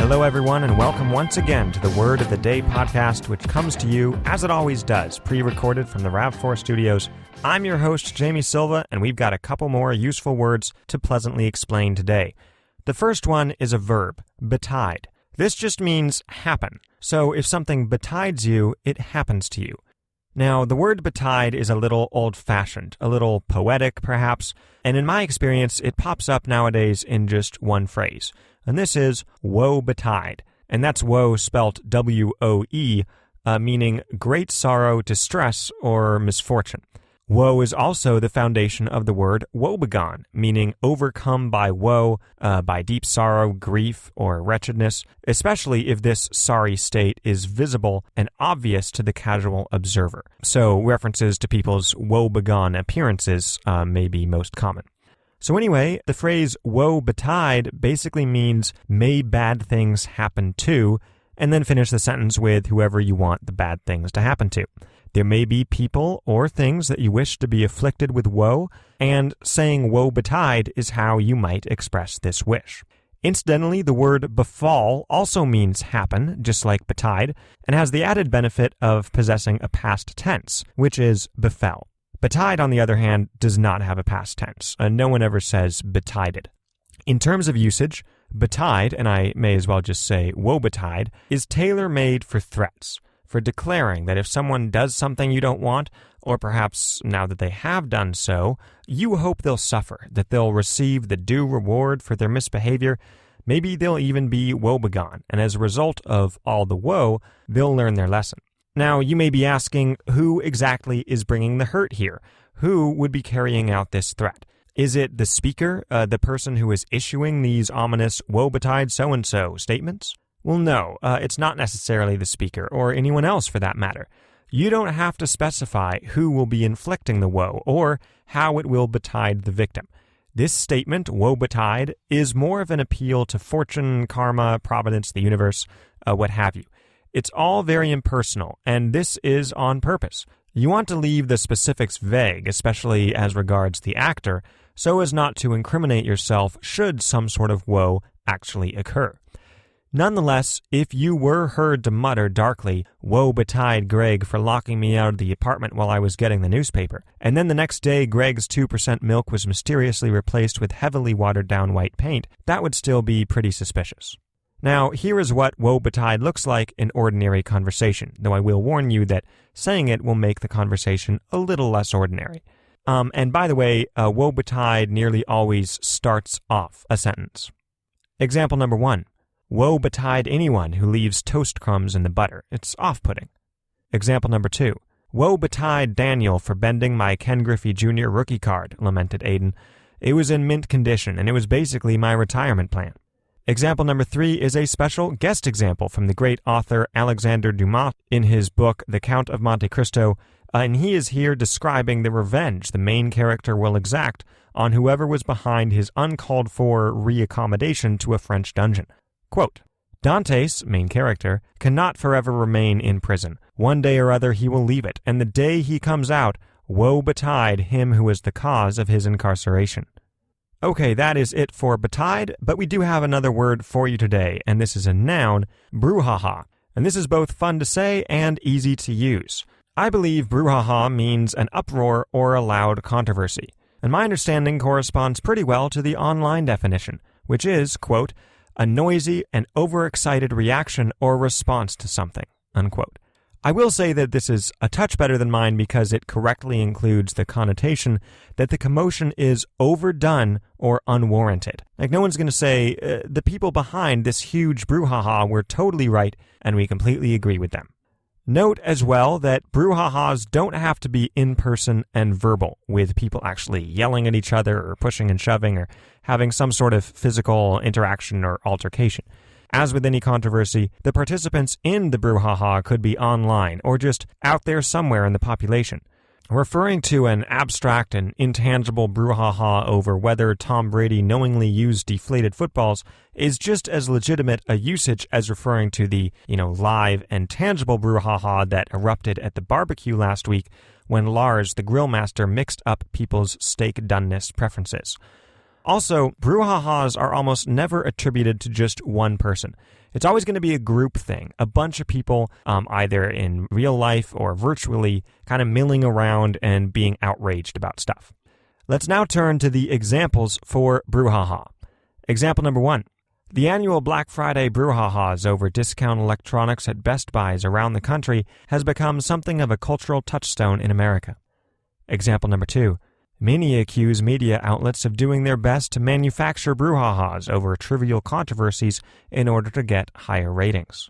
Hello, everyone, and welcome once again to the Word of the Day podcast, which comes to you, as it always does, pre-recorded from the RAV4 studios. I'm your host, Jamie Silva, and we've got a couple more useful words to pleasantly explain today. The first one is a verb, betide. This just means happen. So if something betides you, it happens to you. Now, the word betide is a little old-fashioned, a little poetic, perhaps, and in my experience, it pops up nowadays in just one phrase. And this is woe betide, and that's woe spelt W-O-E, meaning great sorrow, distress, or misfortune. Woe is also the foundation of the word woebegone, meaning overcome by woe, by deep sorrow, grief, or wretchedness, especially if this sorry state is visible and obvious to the casual observer. So references to people's woebegone appearances may be most common. So anyway, the phrase woe betide basically means may bad things happen to, and then finish the sentence with whoever you want the bad things to happen to. There may be people or things that you wish to be afflicted with woe, and saying woe betide is how you might express this wish. Incidentally, the word befall also means happen, just like betide, and has the added benefit of possessing a past tense, which is befell. Betide, on the other hand, does not have a past tense. No one ever says betided. In terms of usage, betide, and I may as well just say woe betide, is tailor-made for threats, for declaring that if someone does something you don't want, or perhaps now that they have done so, you hope they'll suffer, that they'll receive the due reward for their misbehavior. Maybe they'll even be woebegone, and as a result of all the woe, they'll learn their lesson. Now, you may be asking, who exactly is bringing the hurt here? Who would be carrying out this threat? Is it the speaker, the person who is issuing these ominous woe betide so-and-so statements? Well, no, it's not necessarily the speaker, or anyone else for that matter. You don't have to specify who will be inflicting the woe, or how it will betide the victim. This statement, woe betide, is more of an appeal to fortune, karma, providence, the universe, what have you. It's all very impersonal, and this is on purpose. You want to leave the specifics vague, especially as regards the actor, so as not to incriminate yourself should some sort of woe actually occur. Nonetheless, if you were heard to mutter darkly, woe betide Greg for locking me out of the apartment while I was getting the newspaper, and then the next day Greg's 2% milk was mysteriously replaced with heavily watered-down white paint, that would still be pretty suspicious. Now, here is what woe betide looks like in ordinary conversation, though I will warn you that saying it will make the conversation a little less ordinary. And by the way, woe betide nearly always starts off a sentence. Example number 1. Woe betide anyone who leaves toast crumbs in the butter. It's off-putting. Example number 2. Woe betide Daniel for bending my Ken Griffey Jr. rookie card, lamented Aiden. It was in mint condition, and it was basically my retirement plan. Example number 3 is a special guest example from the great author Alexandre Dumas in his book The Count of Monte Cristo, and he is here describing the revenge the main character will exact on whoever was behind his uncalled-for reaccommodation to a French dungeon. Quote, Dantes, main character, cannot forever remain in prison. One day or other he will leave it, and the day he comes out, woe betide him who is the cause of his incarceration. Okay, that is it for betide, but we do have another word for you today, and this is a noun, brouhaha. And this is both fun to say and easy to use. I believe brouhaha means an uproar or a loud controversy, and my understanding corresponds pretty well to the online definition, which is, quote, a noisy and overexcited reaction or response to something, unquote. I will say that this is a touch better than mine because it correctly includes the connotation that the commotion is overdone or unwarranted. Like, no one's going to say, the people behind this huge brouhaha were totally right, and we completely agree with them. Note as well that brouhahas don't have to be in-person and verbal, with people actually yelling at each other or pushing and shoving or having some sort of physical interaction or altercation. As with any controversy, the participants in the brouhaha could be online or just out there somewhere in the population. Referring to an abstract and intangible brouhaha over whether Tom Brady knowingly used deflated footballs is just as legitimate a usage as referring to the, live and tangible brouhaha that erupted at the barbecue last week when Lars, the grill master, mixed up people's steak doneness preferences. Also, brouhahas are almost never attributed to just one person. It's always going to be a group thing, a bunch of people either in real life or virtually kind of milling around and being outraged about stuff. Let's now turn to the examples for brouhaha. Example number 1. The annual Black Friday brouhahas over discount electronics at Best Buys around the country has become something of a cultural touchstone in America. Example number 2. Many accuse media outlets of doing their best to manufacture brouhahas over trivial controversies in order to get higher ratings.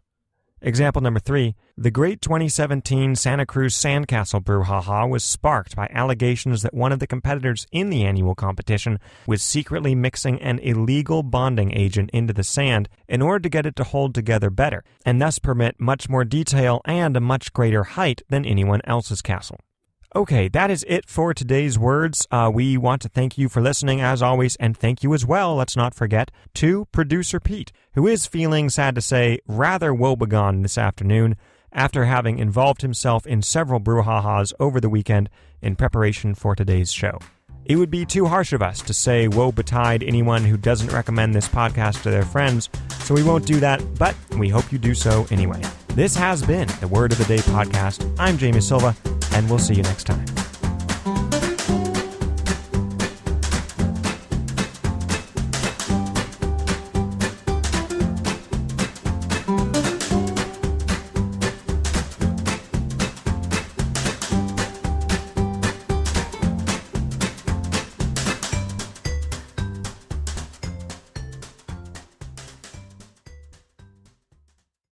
Example number 3. The great 2017 Santa Cruz Sandcastle brouhaha was sparked by allegations that one of the competitors in the annual competition was secretly mixing an illegal bonding agent into the sand in order to get it to hold together better, and thus permit much more detail and a much greater height than anyone else's castle. Okay, that is it for today's words. We want to thank you for listening, as always, and thank you as well, let's not forget, to producer Pete, who is feeling, sad to say, rather woebegone this afternoon after having involved himself in several brouhahas over the weekend in preparation for today's show. It would be too harsh of us to say woe betide anyone who doesn't recommend this podcast to their friends, so we won't do that, but we hope you do so anyway. This has been the Word of the Day podcast. I'm Jamie Silva, and we'll see you next time.